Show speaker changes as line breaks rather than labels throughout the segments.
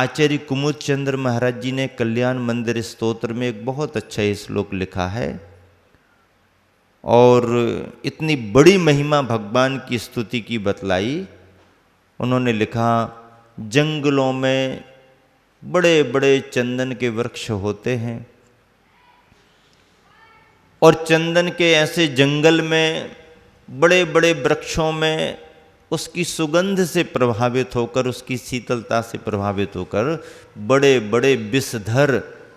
आचार्य कुमुद चंद्र महाराज जी ने कल्याण मंदिर स्तोत्र में एक बहुत अच्छा ये श्लोक लिखा है, और इतनी बड़ी महिमा भगवान की स्तुति की बतलाई। उन्होंने लिखा, जंगलों में बड़े बड़े चंदन के वृक्ष होते हैं, और चंदन के ऐसे जंगल में बड़े बड़े वृक्षों में उसकी सुगंध से प्रभावित होकर, उसकी शीतलता से प्रभावित होकर बड़े बड़े विषधर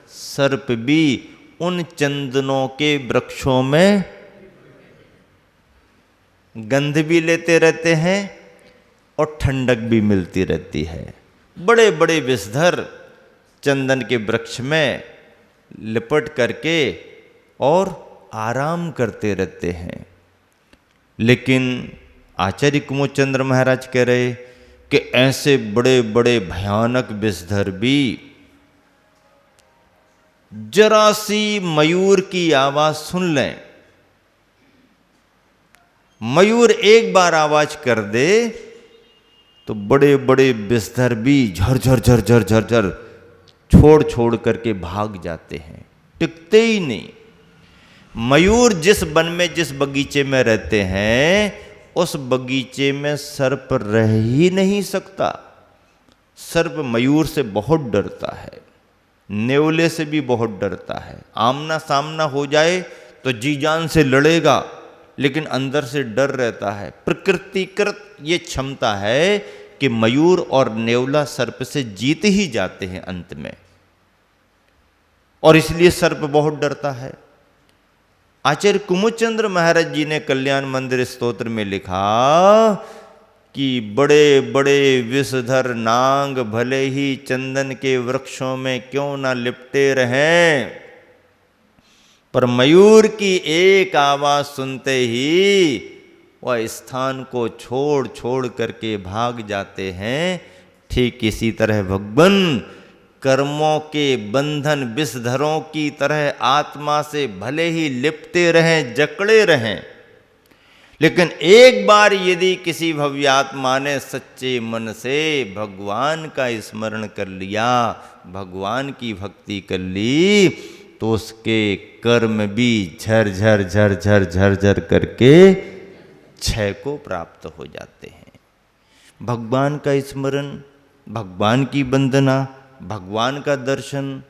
सर्प भी उन चंदनों के वृक्षों में गंध भी लेते रहते हैं और ठंडक भी मिलती रहती है। बड़े बड़े विषधर चंदन के वृक्ष में लिपट करके और आराम करते रहते हैं। लेकिन आचार्य कुमुद चंद्र महाराज कह रहे कि ऐसे बड़े बड़े भयानक विषधर भी जरा सी मयूर की आवाज सुन लें, मयूर एक बार आवाज कर दे तो बड़े बड़े विषधर भी झरझर झरझर झरझर छोड़ छोड़ करके भाग जाते हैं, टिकते ही नहीं। मयूर जिस वन में, जिस बगीचे में रहते हैं, उस बगीचे में सर्प रह ही नहीं सकता। सर्प मयूर से बहुत डरता है, नेवले से भी बहुत डरता है। आमना सामना हो जाए तो जी जान से लड़ेगा, लेकिन अंदर से डर रहता है। प्रकृतिकृत ये क्षमता है कि मयूर और नेवला सर्प से जीत ही जाते हैं अंत में, और इसलिए सर्प बहुत डरता है। आचार्य कुमुद चंद्र महाराज जी ने कल्याण मंदिर स्तोत्र में लिखा कि बड़े बड़े विषधर नांग भले ही चंदन के वृक्षों में क्यों ना लिपटे रहें, पर मयूर की एक आवाज सुनते ही वह स्थान को छोड़ छोड़ करके भाग जाते हैं। ठीक इसी तरह भगवान कर्मों के बंधन विषधरों की तरह आत्मा से भले ही लिपटे रहें, जकड़े रहें, लेकिन एक बार यदि किसी भव्यात्मा ने सच्चे मन से भगवान का स्मरण कर लिया, भगवान की भक्ति कर ली, तो उसके कर्म भी झर झर झर झर झर झर करके क्षय को प्राप्त हो जाते हैं। भगवान का स्मरण, भगवान की वंदना, भगवान का दर्शन,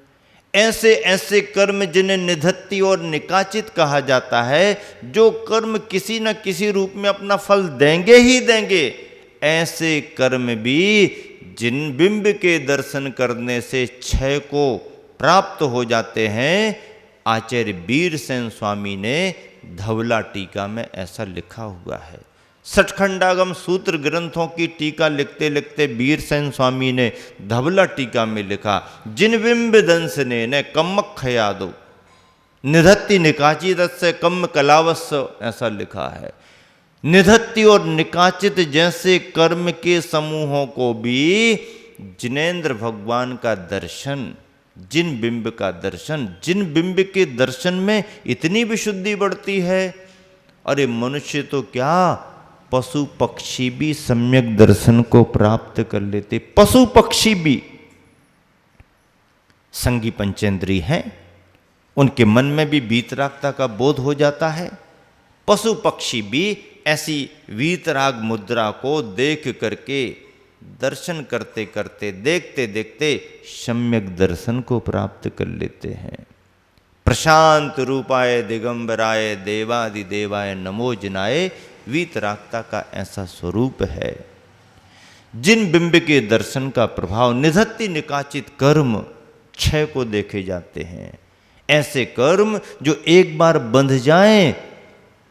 ऐसे ऐसे कर्म जिन्हें निधत्ति और निकाचित कहा जाता है, जो कर्म किसी न किसी रूप में अपना फल देंगे ही देंगे, ऐसे कर्म भी जिन बिंब के दर्शन करने से क्षय को प्राप्त हो जाते हैं। आचार्य वीरसेन स्वामी ने धवला टीका में ऐसा लिखा हुआ है। सचखंडागम सूत्र ग्रंथों की टीका लिखते लिखते वीरसेन स्वामी ने धवला टीका में लिखा, जिन बिंब दंस ने कम्मक खयादो निधत्ति निकाचित से कम कलावस्य, ऐसा लिखा है। निधत्ति और निकाचित जैसे कर्म के समूहों को भी जिनेंद्र भगवान का दर्शन, जिन बिंब का दर्शन, जिन बिंब के दर्शन में इतनी विशुद्धि बढ़ती है, अरे मनुष्य तो क्या, पशु पक्षी भी सम्यक दर्शन को प्राप्त कर लेते। पशु पक्षी भी संगी पंचेंद्रिय हैं, उनके मन में भी वीतरागता का बोध हो जाता है। पशु पक्षी भी ऐसी वीतराग मुद्रा को देख करके, दर्शन करते करते, देखते देखते सम्यक दर्शन को प्राप्त कर लेते हैं। प्रशांत रूपाय दिगंबराय देवादिदेवाय नमो जिनाय, वीतरागता का ऐसा स्वरूप है। जिन बिंब के दर्शन का प्रभाव निधत्ति निकाचित कर्म क्षय को देखे जाते हैं, ऐसे कर्म जो एक बार बंध जाएं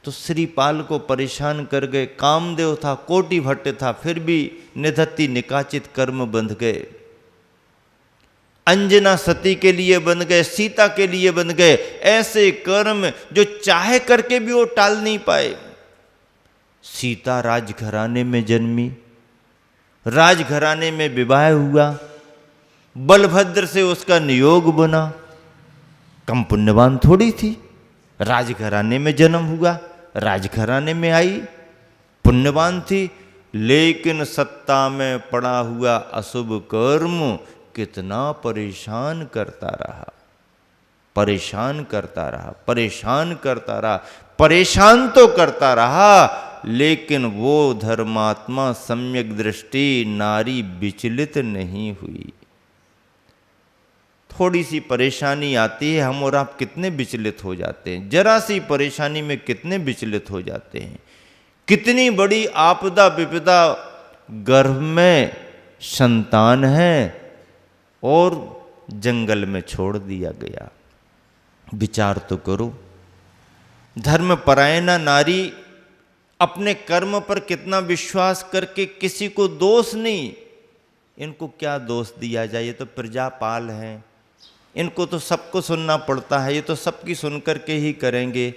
तो श्रीपाल को परेशान कर गए। कामदेव था, कोटि भट्ट था, फिर भी निधत्ति निकाचित कर्म बंध गए। अंजना सती के लिए बन गए, सीता के लिए बन गए। ऐसे कर्म जो चाहे करके भी वो टाल नहीं पाए। सीता राजघराने में जन्मी, राजघराने में विवाह हुआ, बलभद्र से उसका नियोग बना। कम पुण्यवान थोड़ी थी, राजघराने में जन्म हुआ, राजघराने में आई, पुण्यवान थी। लेकिन सत्ता में पड़ा हुआ अशुभ कर्म कितना परेशान करता रहा, परेशान करता रहा, परेशान करता रहा, परेशान तो करता रहा, लेकिन वो धर्मात्मा सम्यक दृष्टि नारी विचलित नहीं हुई। थोड़ी सी परेशानी आती है, हम और आप कितने विचलित हो जाते हैं, जरा सी परेशानी में कितने विचलित हो जाते हैं। कितनी बड़ी आपदा विपदा, गर्भ में संतान है और जंगल में छोड़ दिया गया। विचार तो करो, धर्म परायणा नारी अपने कर्म पर कितना विश्वास करके किसी को दोष नहीं, इनको क्या दोष दिया जाए, ये तो प्रजापाल हैं, इनको तो सबको सुनना पड़ता है, ये तो सबकी सुन करके ही करेंगे,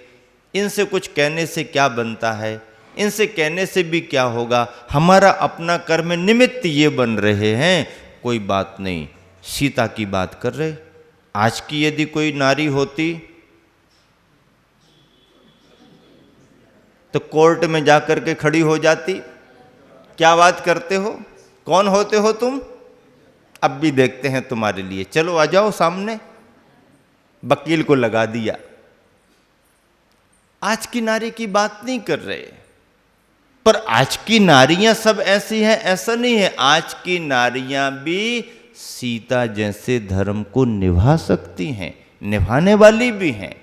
इनसे कुछ कहने से क्या बनता है, इनसे कहने से भी क्या होगा, हमारा अपना कर्म निमित्त ये बन रहे हैं, कोई बात नहीं। सीता की बात कर रहे, आज की यदि कोई नारी होती तो कोर्ट में जाकर के खड़ी हो जाती। क्या बात करते हो, कौन होते हो तुम, अब भी देखते हैं तुम्हारे लिए, चलो आ जाओ सामने, वकील को लगा दिया। आज की नारी की बात नहीं कर रहे, पर आज की नारियां सब ऐसी हैं ऐसा नहीं है। आज की नारियां भी सीता जैसे धर्म को निभा सकती हैं, निभाने वाली भी हैं।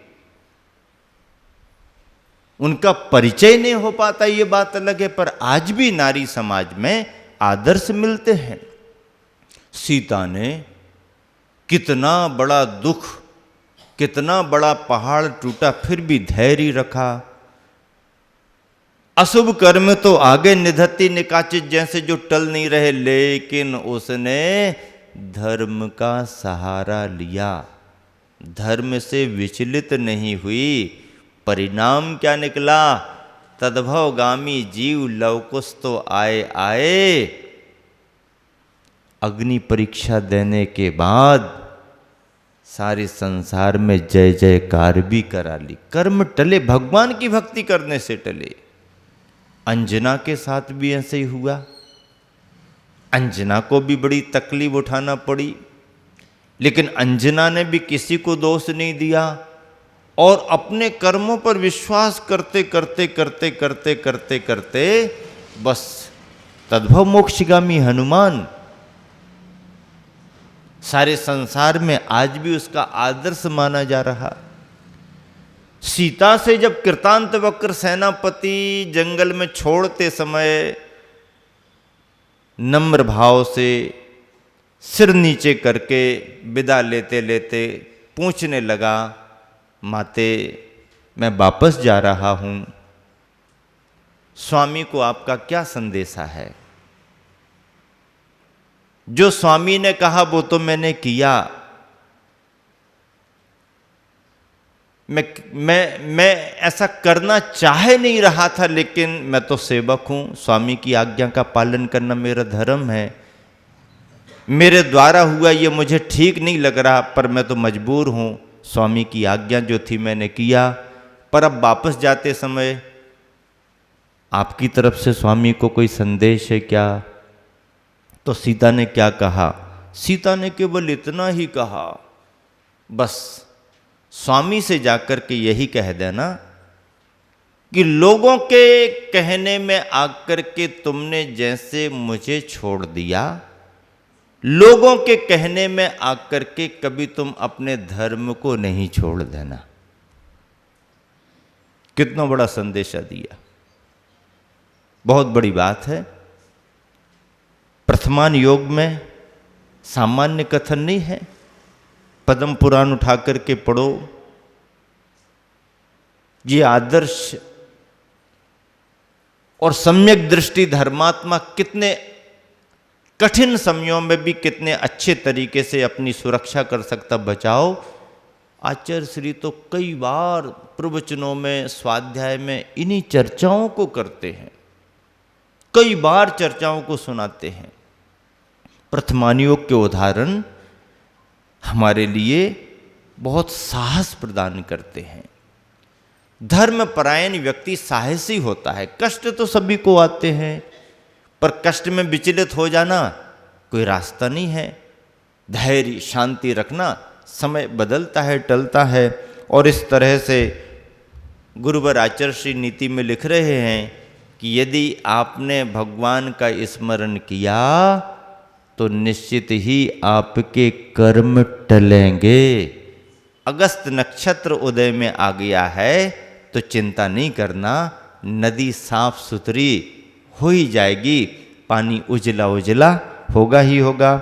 उनका परिचय नहीं हो पाता ये बात अलग है, पर आज भी नारी समाज में आदर्श मिलते हैं। सीता ने कितना बड़ा दुख, कितना बड़ा पहाड़ टूटा, फिर भी धैर्य रखा। अशुभ कर्म तो आगे निधत्ती निकाचित जैसे जो टल नहीं रहे, लेकिन उसने धर्म का सहारा लिया, धर्म से विचलित नहीं हुई। परिणाम क्या निकला, तद्भवगामी जीव लवकुश तो आए आए। अग्नि परीक्षा देने के बाद सारे संसार में जय जयकार भी करा ली। कर्म टले, भगवान की भक्ति करने से टले। अंजना के साथ भी ऐसे ही हुआ। अंजना को भी बड़ी तकलीफ उठाना पड़ी, लेकिन अंजना ने भी किसी को दोष नहीं दिया और अपने कर्मों पर विश्वास करते करते करते करते करते करते बस तद्भव मोक्षगामी हनुमान सारे संसार में आज भी उसका आदर्श माना जा रहा। सीता से जब कृतांत वक्र सेनापति जंगल में छोड़ते समय नम्र भाव से सिर नीचे करके विदा लेते लेते पूछने लगा, माते मैं वापस जा रहा हूं, स्वामी को आपका क्या संदेशा है। जो स्वामी ने कहा वो तो मैंने किया। मैं ऐसा करना चाहे नहीं रहा था, लेकिन मैं तो सेवक हूं, स्वामी की आज्ञा का पालन करना मेरा धर्म है। मेरे द्वारा हुआ ये मुझे ठीक नहीं लग रहा, पर मैं तो मजबूर हूं, स्वामी की आज्ञा जो थी मैंने किया। पर अब वापस जाते समय आपकी तरफ से स्वामी को कोई संदेश है क्या। तो सीता ने क्या कहा, सीता ने केवल इतना ही कहा, बस स्वामी से जाकर के यही कह देना कि लोगों के कहने में आकर के तुमने जैसे मुझे छोड़ दिया, लोगों के कहने में आकर के कभी तुम अपने धर्म को नहीं छोड़ देना। कितना बड़ा संदेशा दिया, बहुत बड़ी बात है। प्रथमान योग में सामान्य कथन नहीं है, पद्म पुराण उठा करके पढ़ो। ये आदर्श और सम्यक दृष्टि धर्मात्मा कितने कठिन समयों में भी कितने अच्छे तरीके से अपनी सुरक्षा कर सकता, बचाओ। आचार्य श्री तो कई बार प्रवचनों में, स्वाध्याय में इन्हीं चर्चाओं को करते हैं, कई बार चर्चाओं को सुनाते हैं। प्रथमान योग के उदाहरण हमारे लिए बहुत साहस प्रदान करते हैं। धर्मपरायण व्यक्ति साहसी होता है। कष्ट तो सभी को आते हैं, पर कष्ट में विचलित हो जाना कोई रास्ता नहीं है। धैर्य शांति रखना। समय बदलता है, टलता है। और इस तरह से गुरुवर आचार्य श्री नीति में लिख रहे हैं कि यदि आपने भगवान का स्मरण किया तो निश्चित ही आपके कर्म टलेंगे। अगस्त नक्षत्र उदय में आ गया है तो चिंता नहीं करना, नदी साफ सुथरी हो ही जाएगी, पानी उजला उजला होगा ही होगा।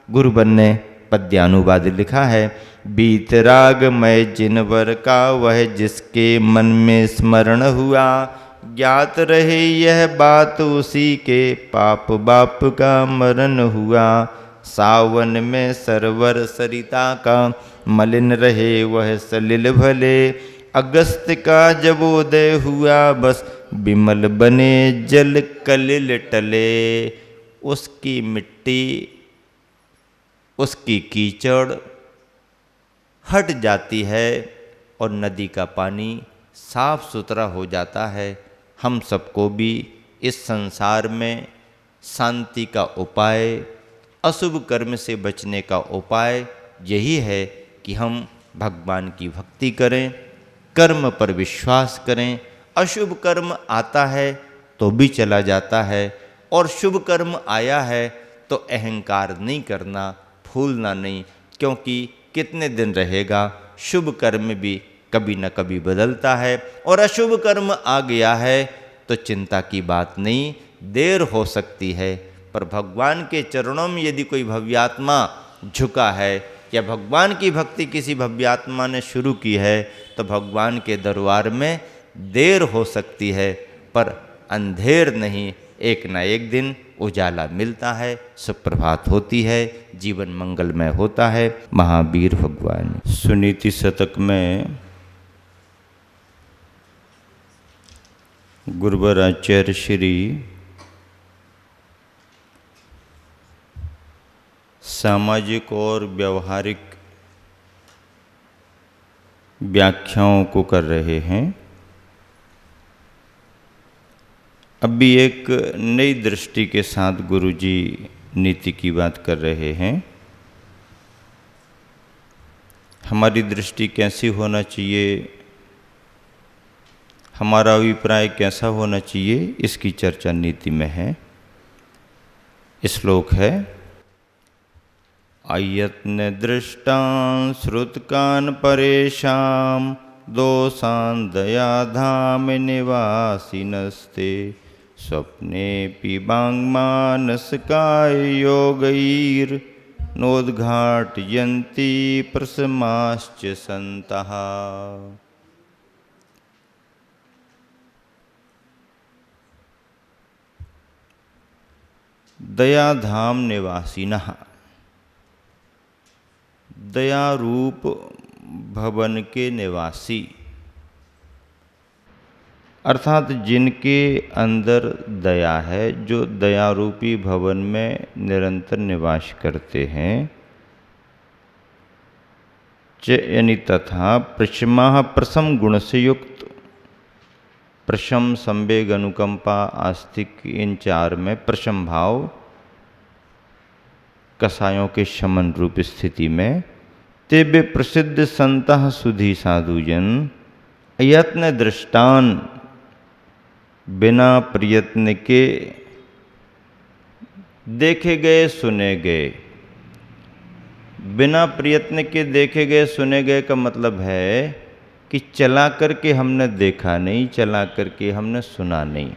गुरुवर ने पद्यानुवाद लिखा है, बीतराग मय जिनवर का वह जिसके मन में स्मरण हुआ, ज्ञात रहे यह बात उसी के पाप बाप का मरण हुआ। सावन में सरवर सरिता का मलिन रहे वह सलिल भले, अगस्त का जब उदय हुआ बस विमल बने जल कलिल टले। उसकी मिट्टी, उसकी कीचड़ हट जाती है और नदी का पानी साफ सुथरा हो जाता है। हम सबको भी इस संसार में शांति का उपाय, अशुभ कर्म से बचने का उपाय यही है कि हम भगवान की भक्ति करें, कर्म पर विश्वास करें। अशुभ कर्म आता है तो भी चला जाता है, और शुभ कर्म आया है तो अहंकार नहीं करना, फूलना नहीं, क्योंकि कितने दिन रहेगा। शुभ कर्म भी कभी न कभी बदलता है, और अशुभ कर्म आ गया है तो चिंता की बात नहीं, देर हो सकती है, पर भगवान के चरणों में यदि कोई भव्यात्मा झुका है या भगवान की भक्ति किसी भव्यात्मा ने शुरू की है तो भगवान के दरबार में देर हो सकती है, पर अंधेर नहीं, एक ना एक दिन उजाला मिलता है, सुप्रभात होती है, जीवन मंगलमय होता है। महावीर भगवान सुनीति शतक में गुरुवर आचार्य श्री सामाजिक और व्यवहारिक व्याख्याओं को कर रहे हैं। अभी एक नई दृष्टि के साथ गुरुजी नीति की बात कर रहे हैं। हमारी दृष्टि कैसी होना चाहिए, हमारा अभिप्राय कैसा होना चाहिए, इसकी चर्चा नीति में है। श्लोक है, अयत्न दृष्टान श्रुतकान परेशान दोषान दया धाम निवासिनस्ते स्वप्ने पिबांगमानसकाय योगैर नोद्घाटयन्ति प्रसमाश्च सन्तः। दयाधाम निवासिनः, दया रूप भवन के निवासी, अर्थात जिनके अंदर दया है, जो दया रूपी भवन में निरंतर निवास करते हैं। च यानी तथा प्रशमा प्रसम गुण से युक्त, प्रशम संवेग अनुकंपा आस्तिक, इन चार में प्रशम भाव कसायों के शमन रूप स्थिति में। तेबे प्रसिद्ध संतः सुधी साधुजन अयत्न दृष्टान, बिना प्रयत्न के देखे गए सुने गए। बिना प्रयत्न के देखे गए सुने गए का मतलब है कि चला करके हमने देखा नहीं, चला करके हमने सुना नहीं,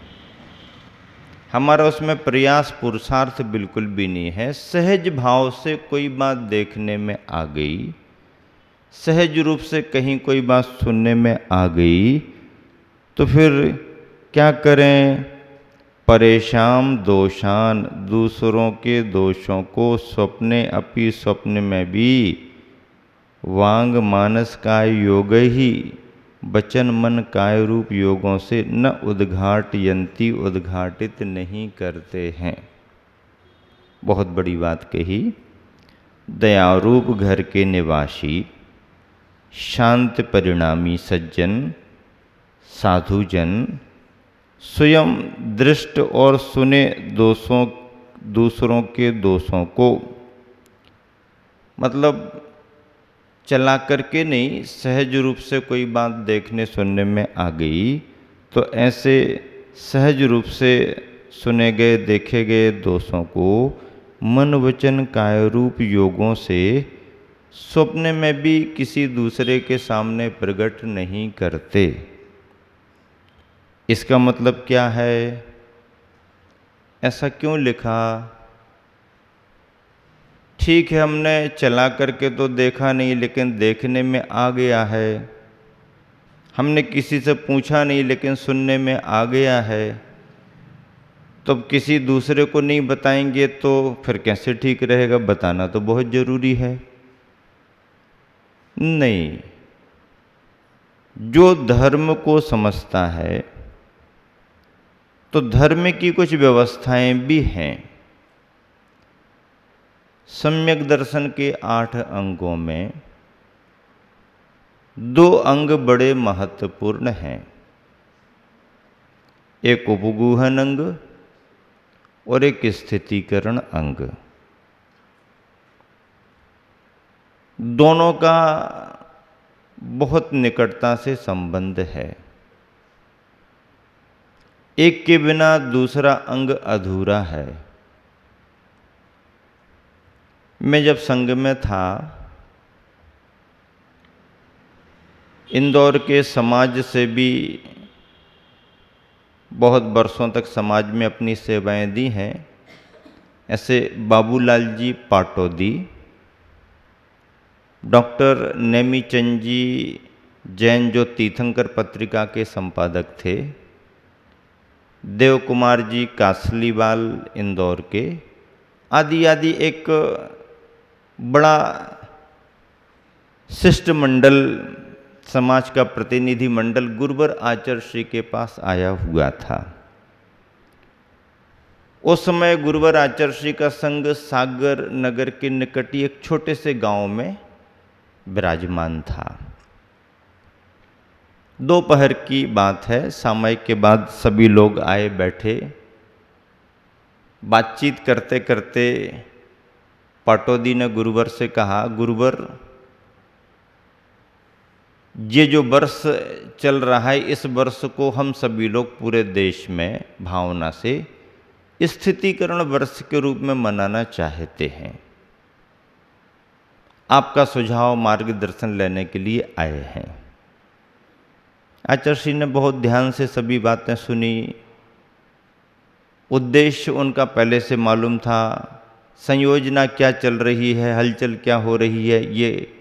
हमारा उसमें प्रयास पुरुषार्थ बिल्कुल भी नहीं है। सहज भाव से कोई बात देखने में आ गई, सहज रूप से कहीं कोई बात सुनने में आ गई, तो फिर क्या करें? परेशान दोषान, दूसरों के दोषों को स्वप्ने अपि, स्वप्न में भी, वांग मानस काय योग ही, वचन मन काय रूप योगों से न उद्घाटयन्ति, उद्घाटित नहीं करते हैं। बहुत बड़ी बात कही। दयारूप घर के निवासी, शांत परिणामी सज्जन साधुजन स्वयं दृष्ट और सुने दोषों, दूसरों के दोषों को मतलब चला करके नहीं, सहज रूप से कोई बात देखने सुनने में आ गई तो ऐसे सहज रूप से सुने गए देखे गए दोषों को मन वचन काय रूप योगों से स्वप्न में भी किसी दूसरे के सामने प्रकट नहीं करते। इसका मतलब क्या है? ऐसा क्यों लिखा? ठीक है, हमने चला करके तो देखा नहीं, लेकिन देखने में आ गया है। हमने किसी से पूछा नहीं, लेकिन सुनने में आ गया है। तो अब किसी दूसरे को नहीं बताएंगे तो फिर कैसे ठीक रहेगा? बताना तो बहुत जरूरी है। नहीं, जो धर्म को समझता है तो धर्म की कुछ व्यवस्थाएं भी हैं। सम्यक दर्शन के 8 अंगों में 2 अंग बड़े महत्वपूर्ण हैं, एक उपगूहन अंग और एक स्थितीकरण अंग। दोनों का बहुत निकटता से संबंध है। एक के बिना दूसरा अंग अधूरा है। मैं जब संघ में था, इंदौर के समाज से भी बहुत वर्षों तक समाज में अपनी सेवाएं दी हैं। ऐसे बाबूलाल जी पाटोदी, डॉक्टर नेमीचंद जी जैन जो तीर्थंकर पत्रिका के संपादक थे, देव कुमार जी कासलीवाल इंदौर के, आदि आदि एक बड़ा शिष्टमंडल, समाज का प्रतिनिधि मंडल गुरुवर आचार्य श्री के पास आया हुआ था। उस समय गुरुवर आचार्य श्री का संघ सागर नगर के निकट ही एक छोटे से गांव में विराजमान था। दोपहर की बात है, सामयिक के बाद सभी लोग आए बैठे। बातचीत करते करते पाटोदी ने गुरुवर से कहा, गुरुवर, ये जो वर्ष चल रहा है, इस वर्ष को हम सभी लोग पूरे देश में भावना से स्थितीकरण वर्ष के रूप में मनाना चाहते हैं। आपका सुझाव मार्गदर्शन लेने के लिए आए हैं। आचार्य श्री ने बहुत ध्यान से सभी बातें सुनी। उद्देश्य उनका पहले से मालूम था, संयोजना क्या चल रही है, हलचल क्या हो रही है, ये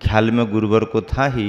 ख्याल में गुरुवर को था ही।